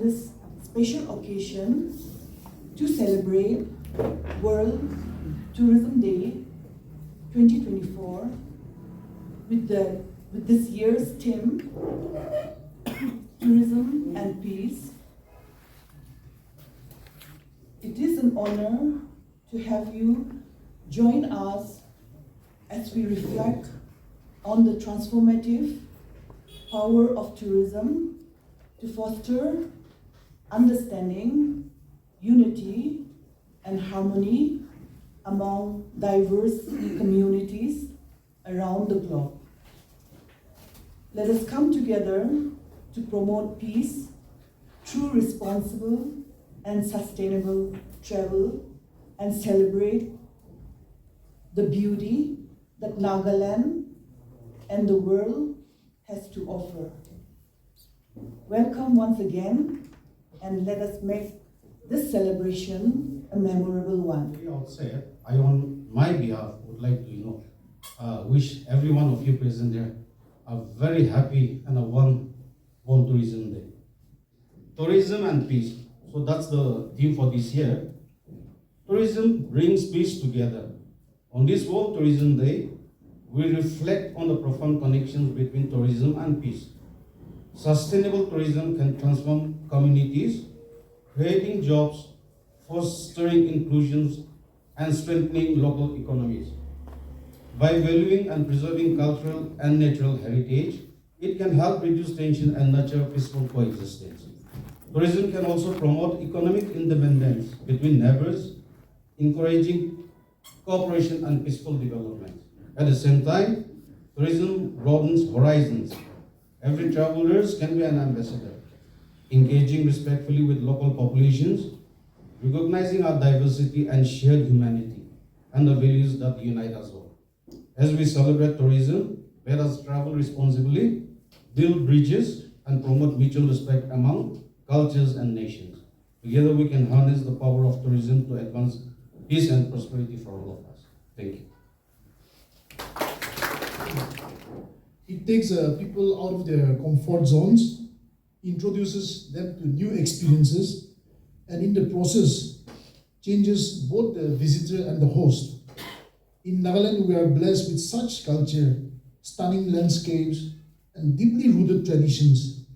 this special occasion to celebrate World Tourism Day 2024 with this year's theme, Tourism and Peace. It is an honor to have you join us as we reflect on the transformative power of tourism to foster understanding, unity, and harmony among diverse communities around the globe. Let us come together to promote peace through responsible and sustainable travel and celebrate the beauty that Nagaland and the world has to offer. Welcome once again, and let us make this celebration a memorable one. At the outset, I on my behalf would like to wish every one of you present there a very happy and a warm World Tourism Day. Tourism and peace. So that's the theme for this year. Tourism brings peace together. On this World Tourism Day, we reflect on the profound connections between tourism and peace. Sustainable tourism can transform communities, creating jobs, fostering inclusions, and strengthening local economies. By valuing and preserving cultural and natural heritage, it can help reduce tension and nurture peaceful coexistence. Tourism can also promote economic independence between neighbors, encouraging cooperation and peaceful development. At the same time, tourism broadens horizons. Every traveler can be an ambassador, engaging respectfully with local populations, recognizing our diversity and shared humanity, and the values that unite us all. As we celebrate tourism, let us travel responsibly, build bridges, and promote mutual respect among cultures and nations. Together we can harness the power of tourism to advance peace and prosperity for all of us. Thank you. It takes people out of their comfort zones, introduces them to new experiences, and in the process, changes both the visitor and the host. In Nagaland, we are blessed with such culture, stunning landscapes, and deeply rooted traditions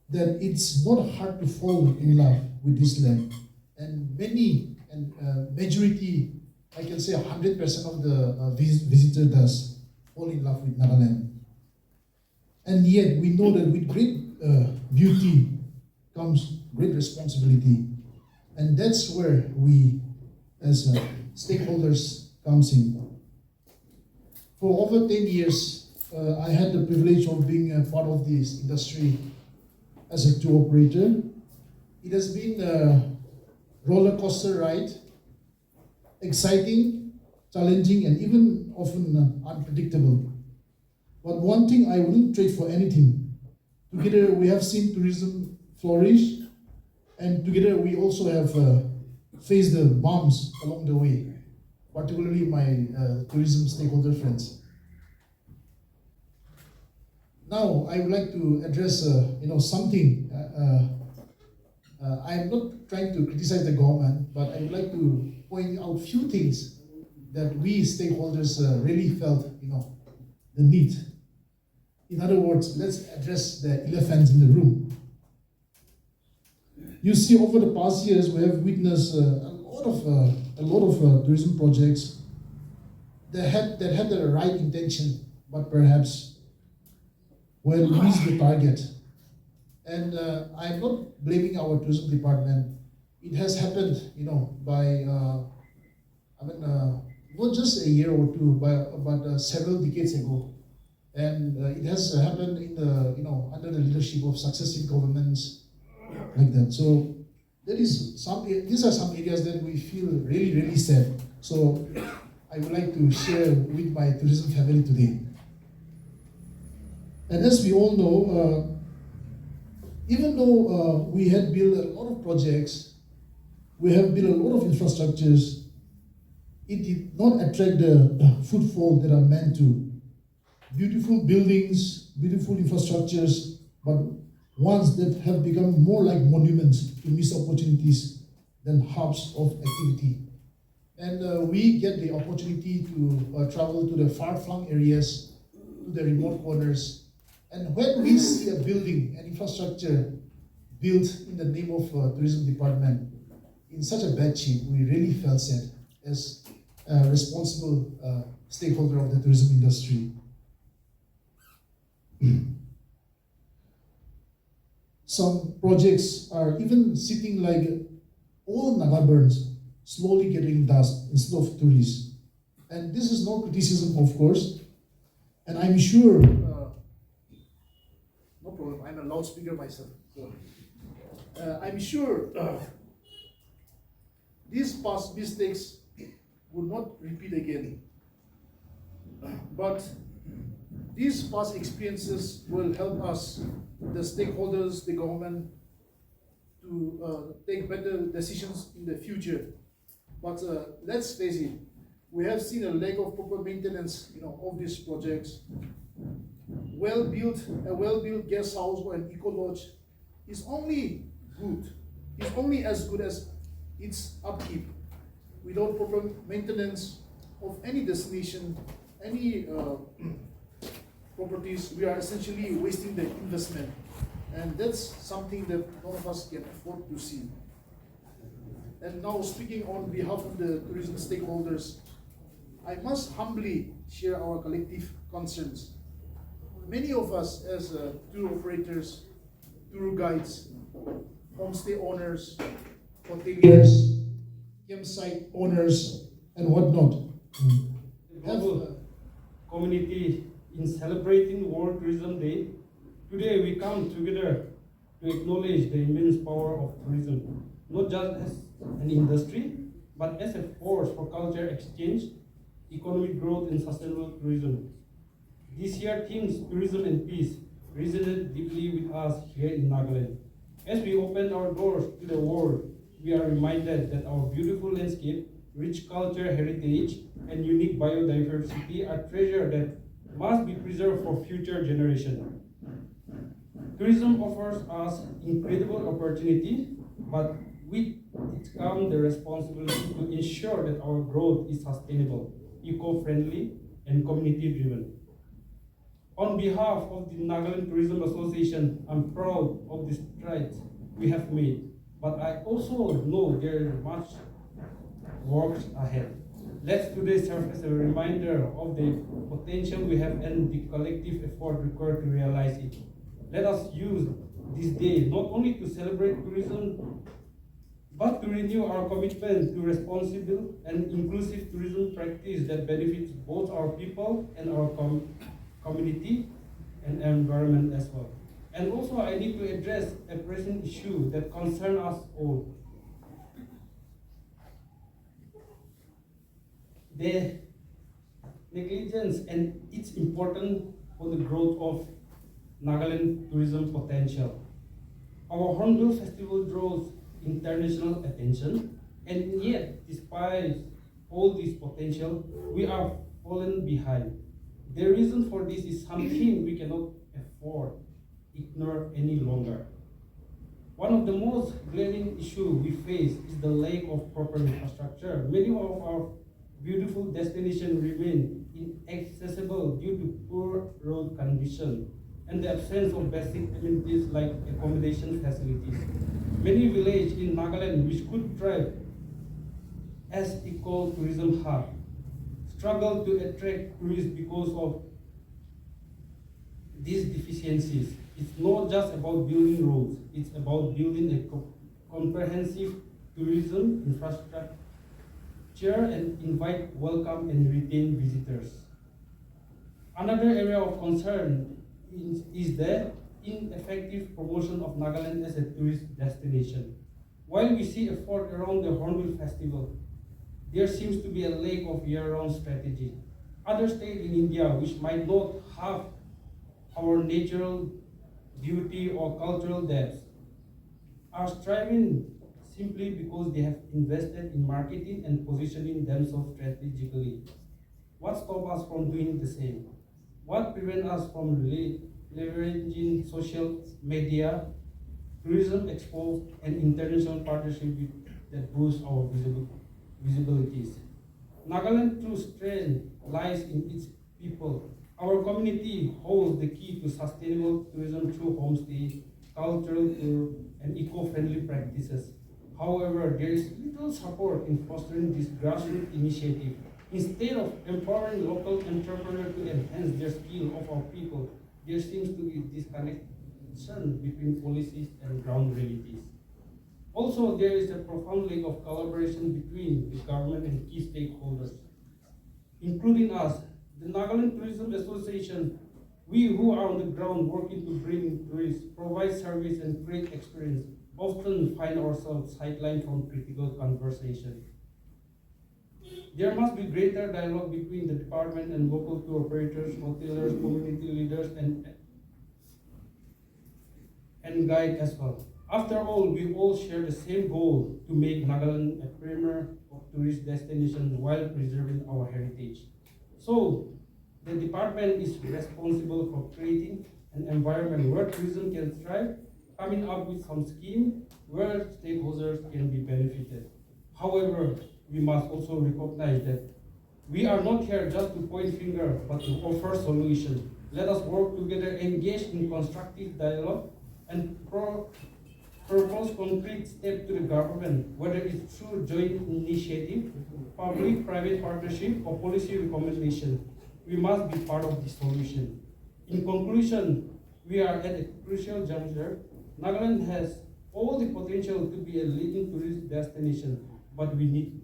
that it's not hard to fall in love with this land. And majority, I can say 100% of the visitor does fall in love with Nagaland. And yet we know that with great beauty comes great responsibility. And that's where we as stakeholders comes in. For over 10 years, I had the privilege of being a part of this industry as a tour operator. It has been a roller coaster ride, exciting, challenging, and even often unpredictable. But one thing I wouldn't trade for anything. Together we have seen tourism flourish, and together we also have faced the bumps along the way, particularly my tourism stakeholder friends. Now I would like to address something. I'm not trying to criticize the government, but I would like to point out a few things that we stakeholders really felt the need. In other words, let's address the elephants in the room. You see, over the past years, we have witnessed a lot of tourism projects that had the right intention, but perhaps missed the target. And I'm not blaming our tourism department. It has happened, by not just a year or two, but several decades ago. And it has happened in the under the leadership of successive governments like that. So these are some areas that we feel really, really sad. So I would like to share with my tourism family today. And as we all know, even though we had built a lot of projects, we have built a lot of infrastructures, it did not attract the footfall that are meant to. Beautiful buildings, beautiful infrastructures, but ones that have become more like monuments to missed opportunities than hubs of activity. And we get the opportunity to travel to the far-flung areas, to the remote corners. And when we see a building and infrastructure built in the name of tourism department in such a bad shape, we really felt sad as a responsible stakeholder of the tourism industry. Some projects are even sitting like old Nagaburns, slowly getting dust instead of tourists. And this is no criticism, of course. And I'm sure, no problem, I'm a loudspeaker myself. So, I'm sure these past mistakes would not repeat again. But these past experiences will help us, the stakeholders, the government, to take better decisions in the future. But let's face it, we have seen a lack of proper maintenance, of these projects. A well-built guest house or an eco lodge is only good. It's only as good as its upkeep. Without proper maintenance of any destination, any properties, we are essentially wasting the investment. And that's something that none of us can afford to see. And now, speaking on behalf of the tourism stakeholders, I must humbly share our collective concerns. Many of us as tour operators, tour guides, homestay owners, hoteliers, campsite owners, and whatnot, The global community in celebrating World Tourism Day, today we come together to acknowledge the immense power of tourism, not just as an industry, but as a force for culture exchange, economic growth, and sustainable tourism. This year themes tourism and peace resonated deeply with us here in Nagaland. As we open our doors to the world, we are reminded that our beautiful landscape, rich culture heritage, and unique biodiversity are treasures that must be preserved for future generations. Tourism offers us incredible opportunity, but with it comes the responsibility to ensure that our growth is sustainable, eco-friendly, and community-driven. On behalf of the Nagaland Tourism Association, I'm proud of the strides we have made, but I also know there is much work ahead. Let's today serve as a reminder of the potential we have and the collective effort required to realize it. Let us use this day not only to celebrate tourism, but to renew our commitment to responsible and inclusive tourism practice that benefits both our people and our community and environment as well. And also, I need to address a present issue that concerns us all. The negligence and its important for the growth of Nagaland tourism potential. Our Hornbill Festival draws international attention, and yet, despite all this potential, we are fallen behind. The reason for this is something we cannot afford, ignore any longer. One of the most glaring issues we face is the lack of proper infrastructure. Many of our beautiful destinations remain inaccessible due to poor road condition and the absence of basic amenities like accommodation facilities. Many villages in Nagaland, which could thrive as eco-tourism hub, struggle to attract tourists because of these deficiencies. It's not just about building roads, it's about building a comprehensive tourism infrastructure and invite, welcome, and retain visitors. Another area of concern is the ineffective promotion of Nagaland as a tourist destination. While we see effort around the Hornbill Festival, there seems to be a lack of year-round strategy. Other states in India, which might not have our natural beauty or cultural depth, are striving simply because they have invested in marketing and positioning themselves strategically. What stops us from doing the same? What prevents us from leveraging social media, tourism expo, and international partnership that boost our visibilities. Nagaland's true strength lies in its people. Our community holds the key to sustainable tourism through homestay, cultural tour, and eco-friendly practices. However, there is little support in fostering this grassroots initiative. Instead of empowering local entrepreneurs to enhance their skill of our people, there seems to be disconnection between policies and ground realities. Also, there is a profound lack of collaboration between the government and key stakeholders, including us, the Nagaland Tourism Association. We who are on the ground working to bring tourists, provide service, and create experience, often find ourselves sidelined from critical conversation. There must be greater dialogue between the department and local tour operators, hoteliers, community leaders, and guide as well. After all, we all share the same goal to make Nagaland a premier tourist destination while preserving our heritage. So, the department is responsible for creating an environment where tourism can thrive, coming up with some scheme where stakeholders can be benefited. However, we must also recognize that we are not here just to point finger, but to offer solutions. Let us work together, engage in constructive dialogue, and propose concrete steps to the government, whether it's through joint initiative, public-private partnership, or policy recommendation. We must be part of the solution. In conclusion, we are at a crucial juncture. Nagaland has all the potential to be a leading tourist destination, but we need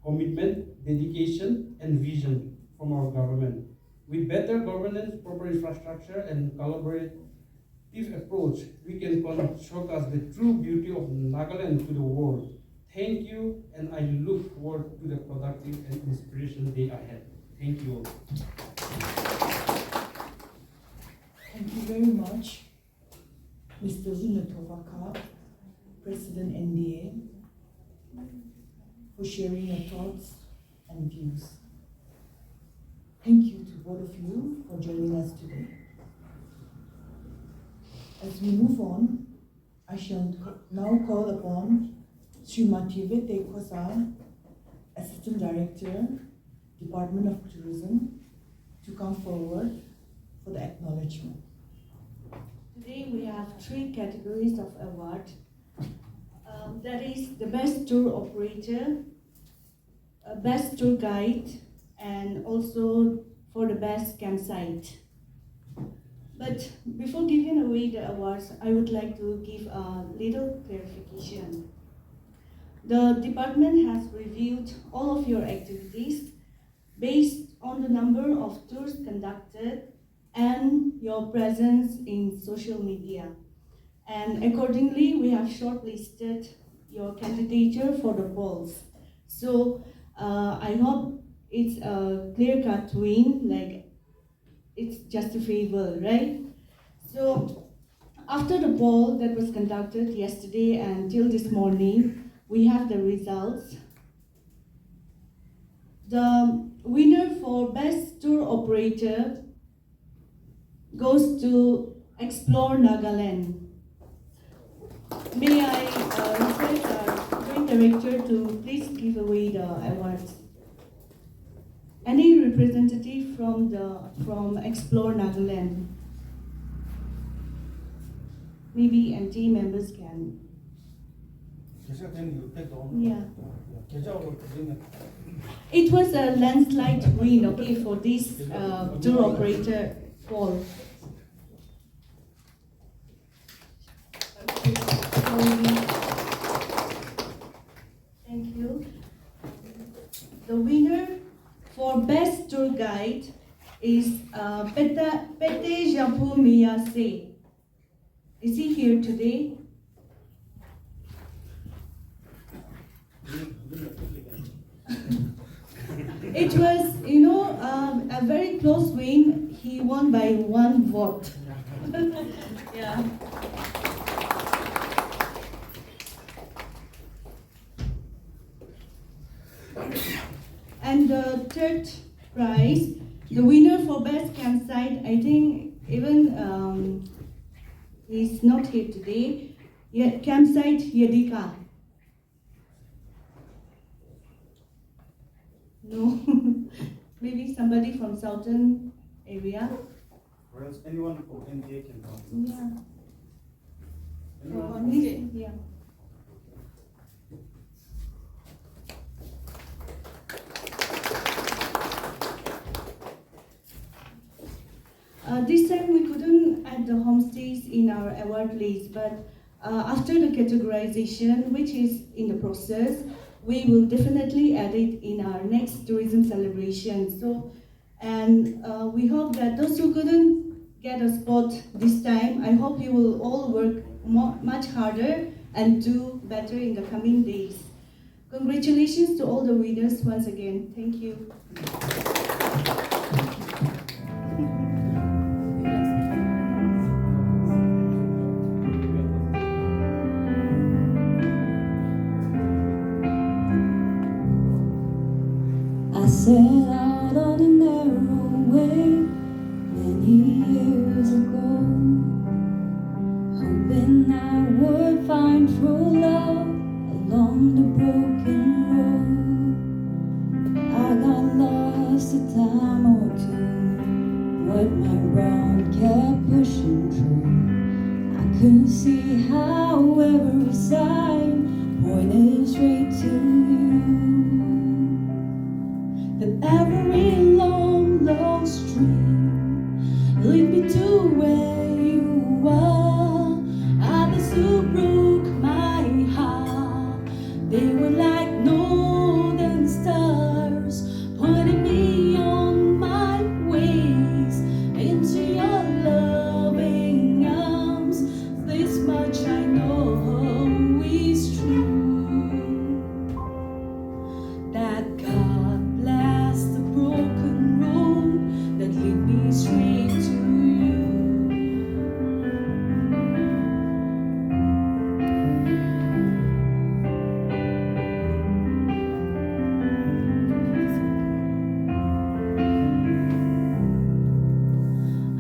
commitment, dedication, and vision from our government. With better governance, proper infrastructure, and collaborative approach, we can showcase the true beauty of Nagaland to the world. Thank you, and I look forward to the productive and inspirational day ahead. Thank you all. Thank you very much, Mr. Zinatovaka, President NDA, for sharing your thoughts and views. Thank you to both of you for joining us today. As we move on, I shall now call upon Srimati Vete Kosa, Assistant Director, Department of Tourism, to come forward for the acknowledgement. Today we have 3 categories of award. That is the best tour operator, best tour guide, and also for the best campsite. But before giving away the awards, I would like to give a little clarification. The department has reviewed all of your activities based on the number of tours conducted and your presence in social media. And accordingly, we have shortlisted your candidature for the polls. So I hope it's a clear-cut win, like it's just a favor, right? So after the poll that was conducted yesterday and till this morning, we have the results. The winner for best tour operator goes to Explore Nagaland. May I request our Joint Director to please give away the awards. Any representative from Explore Nagaland? Maybe MT members can. Yeah. It was a landslide win, okay, for this tour operator poll. Okay, thank you. The winner for best tour guide is Pete Japu Miyase. Is he here today? It was, a very close win. He won by 1 vote. Yeah. And the third prize, the winner for best campsite, I think Even he's not here today. Campsite Yadika. No, maybe somebody from southern area. Or else anyone from NDA can come. Yeah. Anyone? Yeah. This time we couldn't add the homestays in our award list, but after the categorization, which is in the process, we will definitely add it in our next tourism celebration. So, and we hope that those who couldn't get a spot this time, I hope you will all work much harder and do better in the coming days. Congratulations to all the winners once again. Thank you. I set out on a narrow way many years ago, hoping I would find true love along the broken road. I got lost a time or two, but my route kept pushing through. I couldn't see how every sign pointed straight to you. That every long, long street lead me to where you are. Others who broke my heart, they were like northern stars, pointing me on my ways into your loving arms. This much I know is true, that God bless the broken road that lead me straight to you.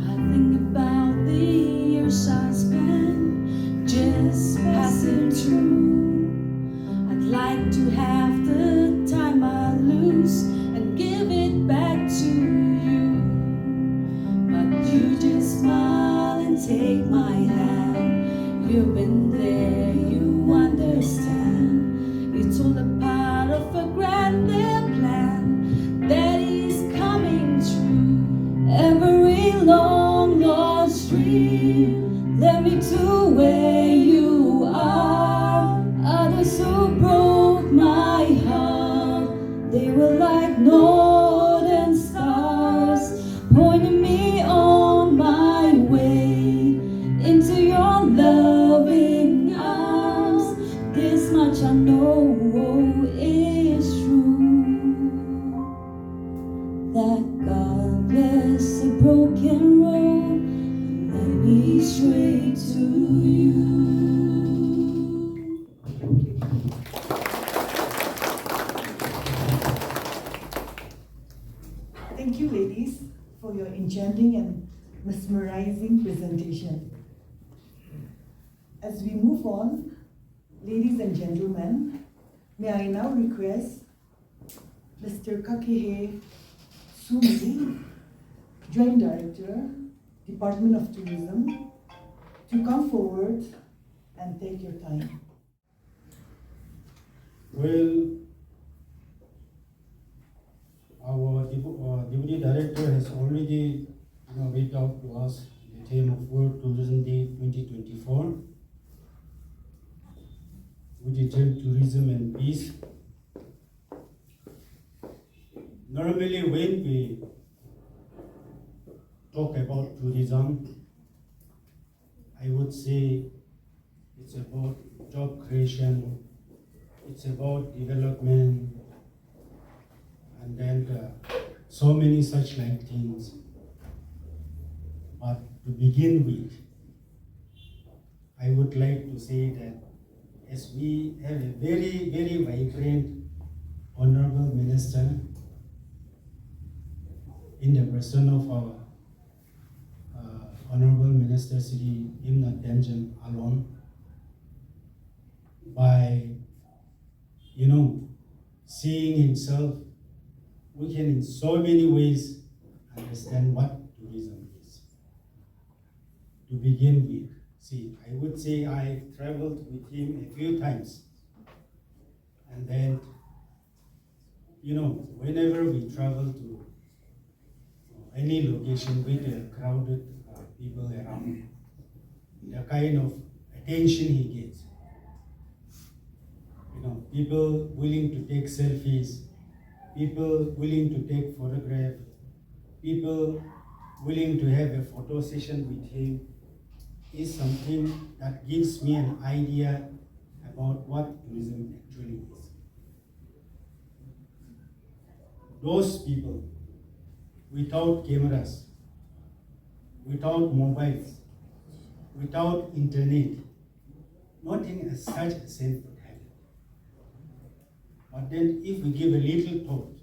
I think about the years I spent just passing through. I'd like to have the time I lose and give it back to you. But you just smile and take my hand. You've been there, you understand. It's all a part of a grander plan that is coming true. Every long lost dream led me to where you are. Others who broke my heart, they were like northern stars, pointing me on my way into your loving arms. This much I know is true, that God bless the broken road and lead me straight to you. Thank you, ladies, for your enchanting and mesmerizing presentation. As we move on, ladies and gentlemen, may I now request Mr. Kakehe Sumi, Joint Director, Department of Tourism, to come forward and take your time. Well, our Deputy Director has already read out to us the theme of World Tourism Day 2024, which is tourism and peace. Normally, when we talk about tourism, I would say it's about job creation, it's about development, and then so many such like things. But to begin with, I would like to say that as we have a very, very vibrant Honorable Minister in the person of our Honorable Minister Sri Imnat Denjam alone by, seeing himself, we can in so many ways understand what tourism is. To begin with, see, I would say I traveled with him a few times. And then, whenever we travel to any location with a crowded people around, the kind of attention he gets. People willing to take selfies, people willing to take photograph, people willing to have a photo session with him is something that gives me an idea about what tourism actually is. Those people, without cameras, without mobiles, without internet, nothing as such as safe would happen. But then if we give a little thought,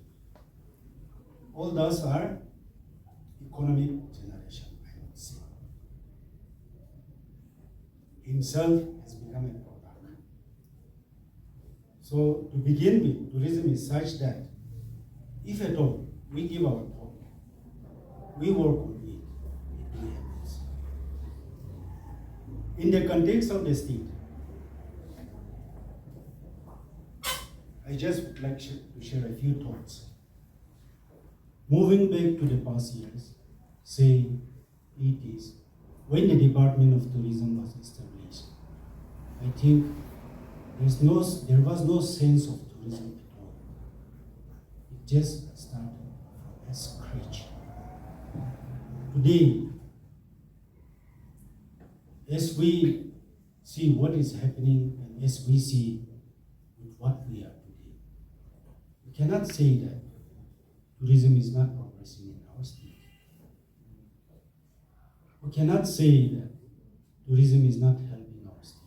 all those are economic generation, I would say. Himself has become a product. So to begin with, tourism is such that if at all we give our thought, we work on it, it really happens. In the context of the state, I just would like to share a few thoughts. Moving back to the past years, say 80s, when the Department of Tourism was established, I think there was no sense of tourism at all. It just started from scratch. Today, as we see what is happening and as we see with what we are today, we cannot say that tourism is not progressing in our state. We cannot say that tourism is not helping our state.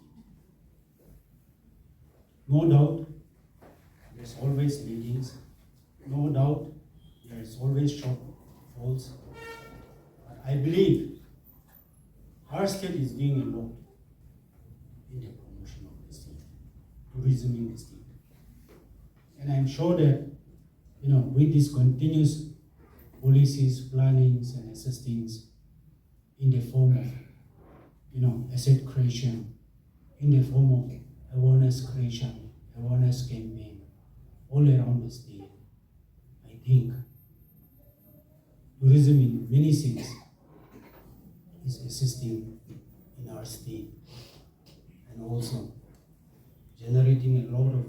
No doubt, there's always meetings. No doubt, there is always shortfalls. But I believe our state is doing a lot in the promotion of the state, tourism in the state. And I'm sure that, with these continuous policies, plannings, and assistings in the form of, asset creation, in the form of awareness creation, awareness campaign, all around the state, I think tourism in many cities is assisting in our state and also generating a lot of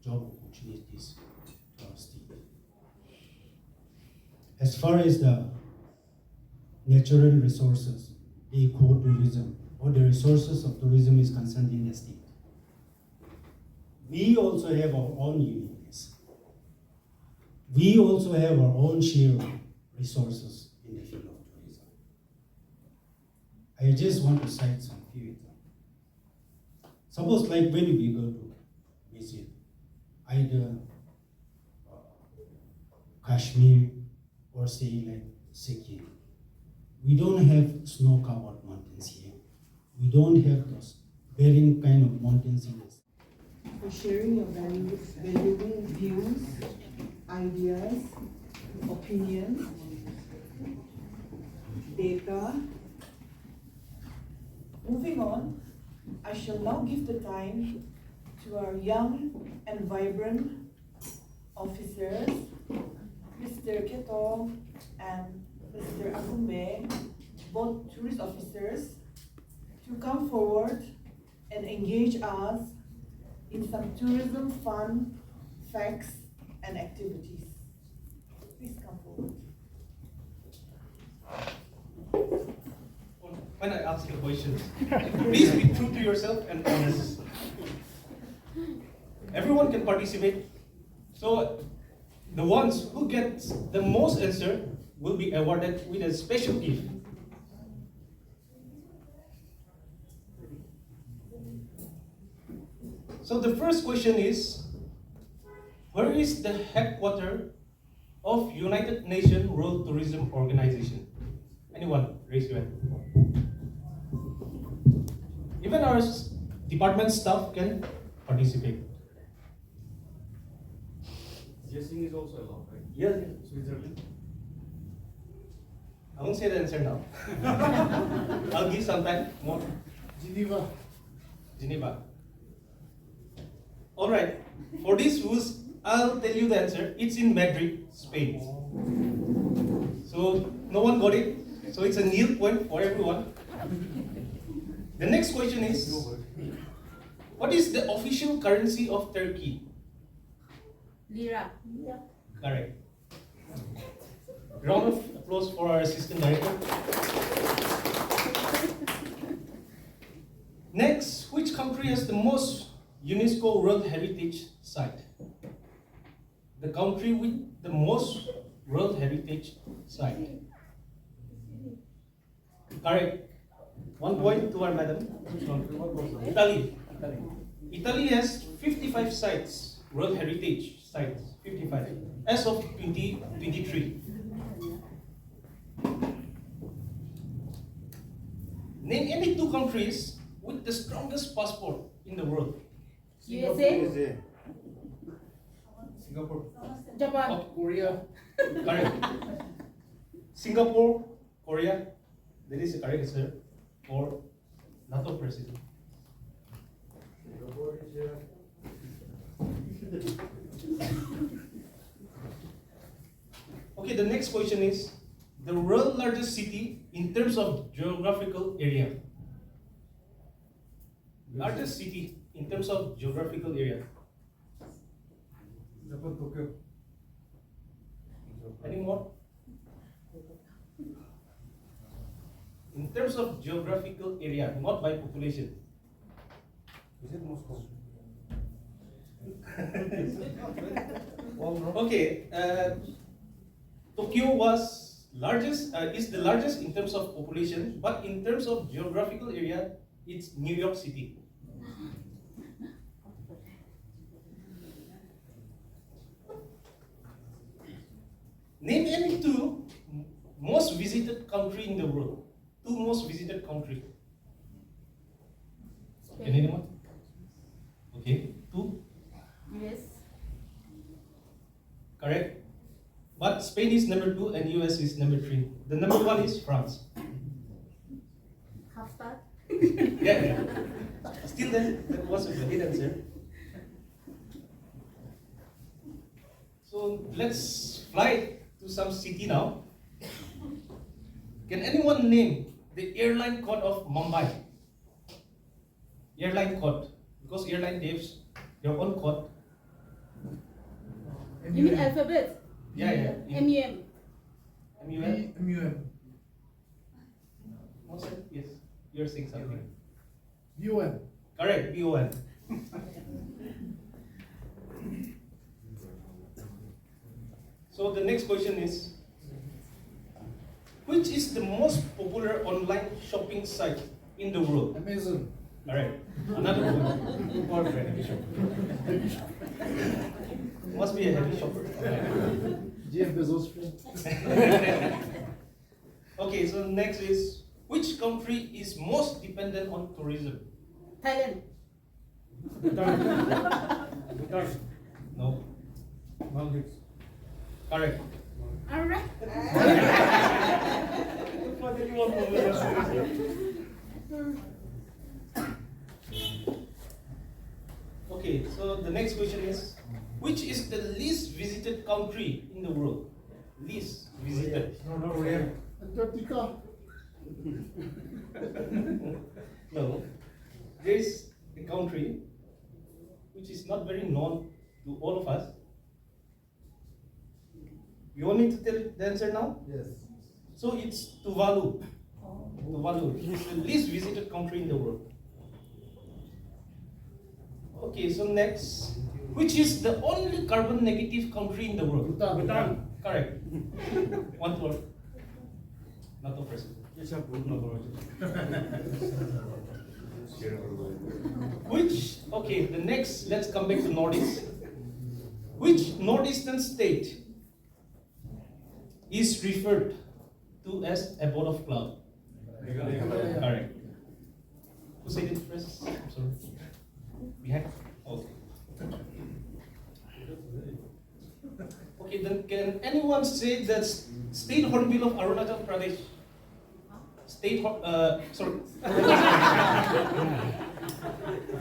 job opportunities to our state. As far as the natural resources, the ecotourism, or the resources of tourism is concerned in the state, we also have our own uniqueness. We also have our own share of resources in the field of tourism. I just want to cite some few examples. Suppose like when we go to visit either Kashmir or say like Sikkim, we don't have snow-covered mountains here. We don't have those barren kind of mountains in this. For sharing your valuable views, ideas, opinions, data. Moving on, I shall now give the time to our young and vibrant officers, Mr. Keto and Mr. Akumbe, both tourist officers, to come forward and engage us in some tourism fun, facts, and activities. Please come forward. When I ask you questions, please be true to yourself and honest. Everyone can participate. So the ones who get the most answer will be awarded with a special gift. So the first question is, where is the headquarters of United Nations World Tourism Organization? Anyone? Raise your hand. Even our department staff can participate. Guessing is also allowed, right? Yes. Switzerland. I won't say the answer now. I'll give some time more. Geneva. Geneva. All right. For this rules, I'll tell you the answer. It's in Madrid, Spain. So no one got it. So it's a nil point for everyone. The next question is, what is the official currency of Turkey? Lira. Correct. Round of applause for our assistant director. Next, which country has the most UNESCO World Heritage Site? The country with the most World Heritage Site. Correct. 1 point to our madam. Italy. Italy has 55 sites, World Heritage Sites. 55 as of 2023. Name any two countries with the strongest passport in the world. USA. Singapore. Japan. Oh, Korea. Correct. Singapore, Korea. That is the correct answer for NATO president. Singapore is here. Okay, the next question is the world's largest city in terms of geographical area. Largest city in terms of geographical area. Japan, Tokyo. Any more? In terms of geographical area, not by population. Is it Moscow? Okay, Tokyo was largest, is the largest in terms of population, but in terms of geographical area, it's New York City. Name any two most visited country in the world. Two most visited country. Can anyone? Okay, two. US. Correct. But Spain is number 2 and US is number 3. The number 1 is France. Half star. Yeah. Still that was a valid answer. So let's fly to some city now. Can anyone name the airline code of Mumbai? Airline code. Because airline gives their own code. You mean alphabet? Yeah. MUM. MUN? MUM. What's that? Yes. You're saying something. UN. Correct, BON. So the next question is, which is the most popular online shopping site in the world? Amazon. Correct. Another one. Perfect. Must be a heavy shopper. Jeff Bezos. Okay, so next is, which country is most dependent on tourism? Thailand. Bhutan. No. Maldives. Correct. Alright. Okay, so the next question is, which is the least visited country in the world? Least visited. No, not Korea. Antarctica. No. There is a country which is not very known to all of us. You want me to tell the answer now? Yes. So it's Tuvalu. Tuvalu is the least visited country in the world. Okay, so next, which is the only carbon negative country in the world? Bhutan. Correct. 1 word. Not the president. Which, okay, the next, let's come back to Northeast. Which northeastern state is referred to as abode of cloud? Correct. Who said it first? I'm sorry. Behind? Okay. Okay, then can anyone say that State Hornbill of Arunachal Pradesh? Sorry.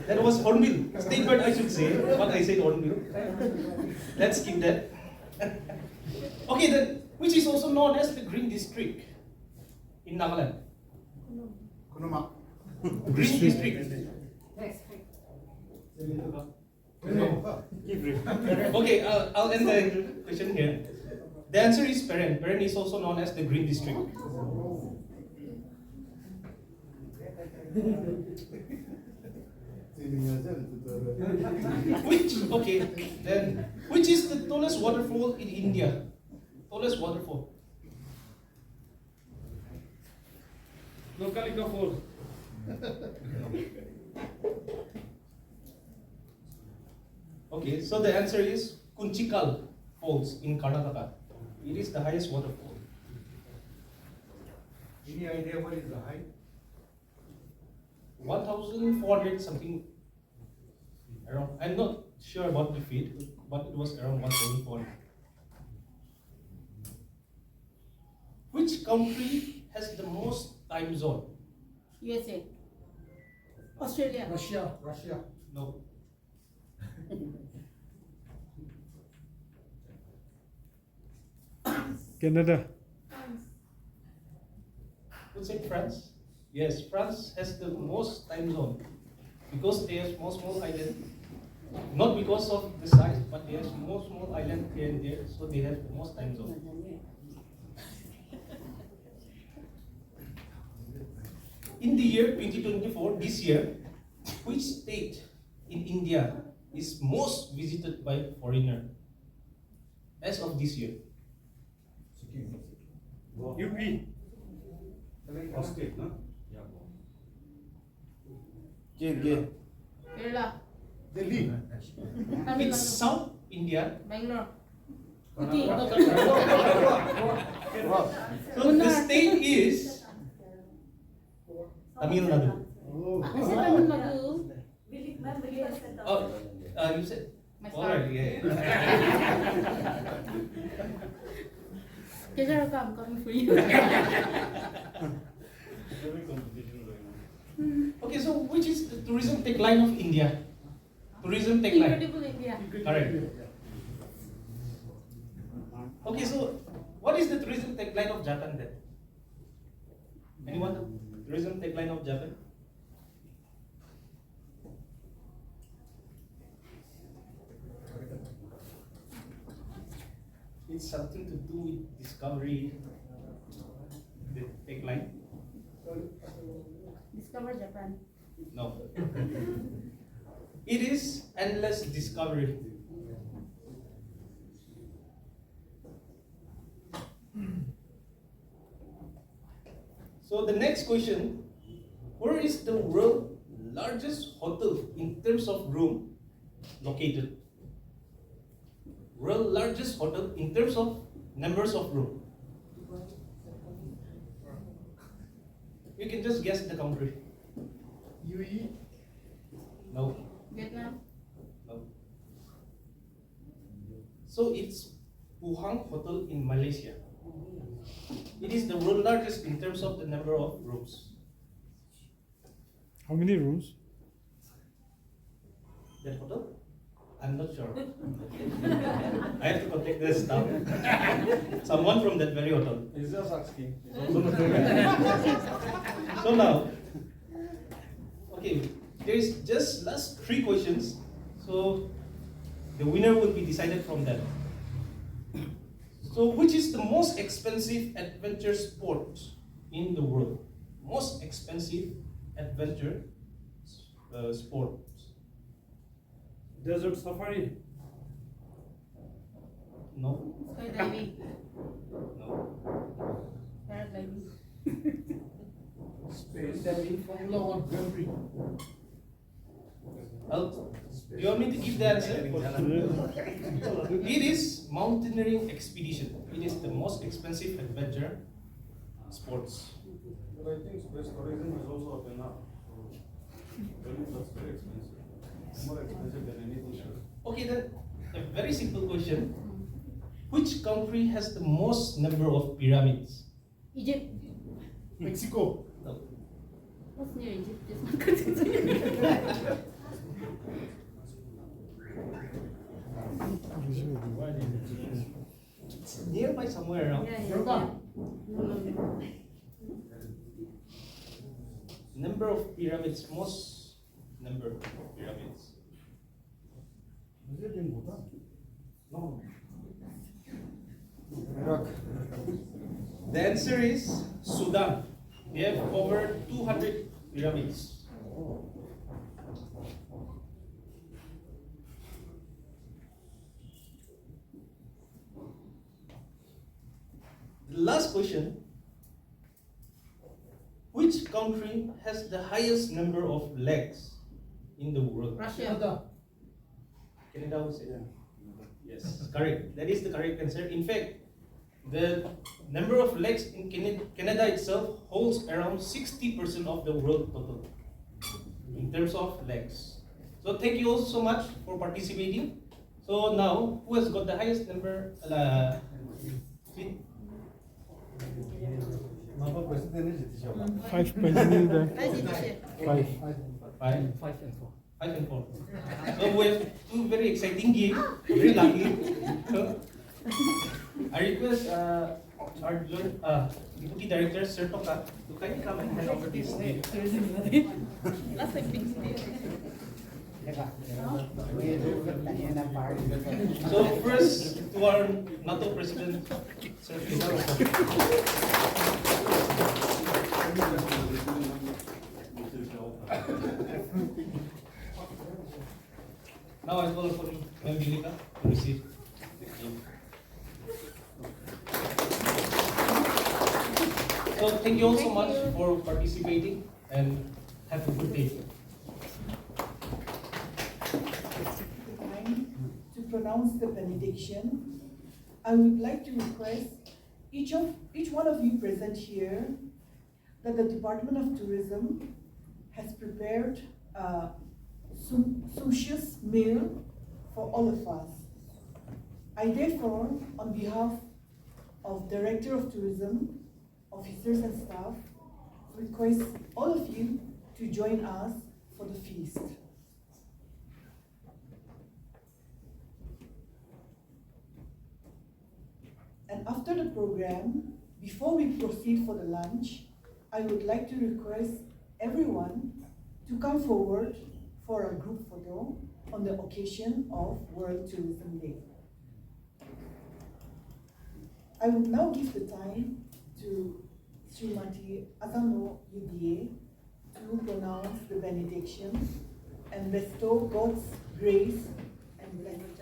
That was Hornbill. State bird, I should say, but I said Hornbill. Let's skip that. Okay, then, which is also known as the Green District in Nagaland? Green District. Okay, I'll end the question here. The answer is Peren. Peren is also known as the Green District. Which is the tallest waterfall in India? Tallest waterfall. Lokalika Falls. Okay, so the answer is Kunchikal Falls in Karnataka. It is the highest waterfall. Any idea what is the height? 1,400 something around. I'm not sure about the feet, but it was around 1,400. Which country has the most time zone? USA. Australia. Russia. No. Canada. Who said France? Yes, France has the most time zone because they have small island. Not because of the size, but they have small island here and there, so they have the most time zone. In the year 2024, this year, which state in India is most visited by foreigner as of this year? UP. State, no? Kerala. Delhi. Tamil It's Nadu. South India. Bangalore. So the state is Tamil Nadu. I said Tamil Nadu. Oh, you said? My Alright, star. yeah. Keshav, I'm coming for you. Okay, so which is the tourism tagline of India? Tourism tagline. Incredible India. Correct. Okay, so what is the tourism tagline of Japan then? Anyone? Tourism tagline of Japan? It's something to do with discovery. The tagline? Discover Japan. No. It is endless discovery. So the next question, where is the world's largest hotel in terms of room located? World largest hotel in terms of numbers of room. You can just guess the country. UAE. No. Vietnam. No. So it's Puhang Hotel in Malaysia. It is the world largest in terms of the number of rooms. How many rooms? That hotel? I'm not sure. I have to contact the staff. Someone from that very hotel. He's just asking. So now, okay, there is just last 3 questions. So the winner will be decided from that. So which is the most expensive adventure sport in the world? Most expensive adventure sport. Desert safari. No, Skydiving. no. Paragliding. Space. Formula One Grand Prix. Do you want me to give the answer? It is mountaineering expedition. It is the most expensive adventure sports. But I think space tourism is also up and up. So, that's very expensive. It's more expensive than anything else. Okay, then a very simple question. Which country has the most number of pyramids? Egypt. Mexico. No. What's near Egypt? It's not good. It's nearby somewhere around. Yeah. Number of pyramids, most number of pyramids. Is it in Bhutan? No. The answer is Sudan. They have over 200 pyramids. The last question. Which country has the highest number of legs in the world? Russia. Canada was it? Yes, correct. That is the correct answer. In fact, the number of legs in Canada itself holds around 60% of the world total in terms of legs. So thank you all so much for participating. So now, who has got the highest number? Five president there. Five. Five and four. So we have two very exciting games. Very lucky. I request our Deputy Director Sir Toka to kindly come and hand over this game. So first to our NATO President Sir Now I call upon Ma'am Julika to receive the game. So thank you all so much for participating and have a good day. Time to pronounce the benediction, I would like to request each one of you present here that the Department of Tourism has prepared a sumptuous meal for all of us. I therefore, on behalf of Director of Tourism, officers and staff, request all of you to join us for the feast. And after the program, before we proceed for the lunch, I would like to request everyone to come forward for a group photo on the occasion of World Tourism Day. I will now give the time to Srimati Azano Yudie to pronounce the benediction and bestow God's grace and blessing.